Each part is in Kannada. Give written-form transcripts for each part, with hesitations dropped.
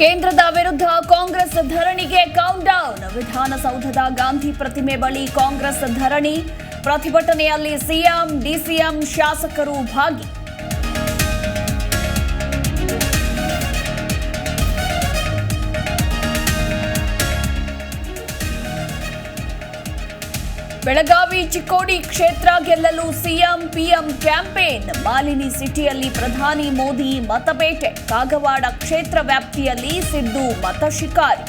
ಕೇಂದ್ರದ ವಿರುದ್ಧ ಕಾಂಗ್ರೆಸ್ ಧರಣಿಗೆ ಕೌಂಟ್ಡೌನ್. ವಿಧಾನಸೌಧದ ಗಾಂಧಿ ಪ್ರತಿಮೆ ಬಳಿ ಕಾಂಗ್ರೆಸ್ ಧರಣಿ. ಪ್ರತಿಭಟನೆಯಲ್ಲಿ ಸಿಎಂ, ಡಿಸಿಎಂ ಶಾಸಕರು ಭಾಗಿ. ಬೆಳಗಾವಿ ಚಿಕ್ಕೋಡಿ ಕ್ಷೇತ್ರ ಗೆಲ್ಲಲು ಸಿಎಂ, ಪಿಎಂ ಕ್ಯಾಂಪೇನ್. ಮಾಲಿನಿ ಸಿಟಿಯಲ್ಲಿ ಪ್ರಧಾನಿ ಮೋದಿ ಮತಬೇಟೆ. ಕಾಗವಾಡ ಕ್ಷೇತ್ರ ವ್ಯಾಪ್ತಿಯಲ್ಲಿ ಸಿದ್ದು ಮತ ಶಿಕಾರಿ.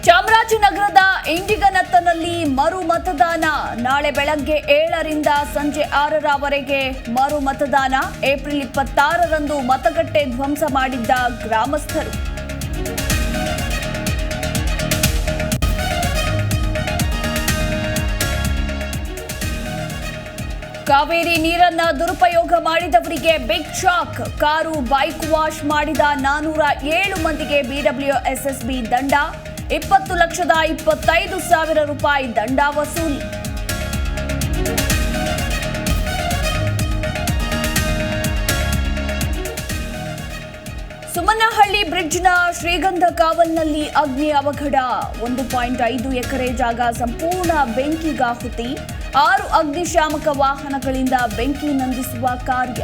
ಚಾಮರಾಜನಗರದ ಇಂಡಿಗನತ್ತನಲ್ಲಿ ಮರು ಮತದಾನ. ನಾಳೆ ಬೆಳಗ್ಗೆ 7ರಿಂದ ಸಂಜೆ 6ರವರೆಗೆ ಮರು ಮತದಾನ. ಏಪ್ರಿಲ್ 26ರಂದು ಮತಗಟ್ಟೆ ಧ್ವಂಸ ಮಾಡಿದ್ದ ಗ್ರಾಮಸ್ಥರು. ಕಾವೇರಿ ನೀರನ್ನ ದುರುಪಯೋಗ ಮಾಡಿದವರಿಗೆ big shock. Car, bike wash ಮಾಡಿದ 407 ಮಂದಿಗೆ ಬಿಡಬ್ಲ್ಯೂಎಸ್ಎಸ್ಬಿ ದಂಡ. 20,25,000 ರೂಪಾಯಿ ದಂಡ ವಸೂಲಿ. ಸುಮನಹಳ್ಳಿ ಬ್ರಿಡ್ಜ್ನ ಶ್ರೀಗಂಧ ಕಾವಲ್ನಲ್ಲಿ ಅಗ್ನಿ ಅವಘಡ. 1.5 ಎಕರೆ ಜಾಗ ಸಂಪೂರ್ಣ ಬೆಂಕಿಗಾಹುತಿ. 6 ಅಗ್ನಿಶಾಮಕ ವಾಹನಗಳಿಂದ ಬೆಂಕಿ ನಂದಿಸುವ ಕಾರ್ಯ.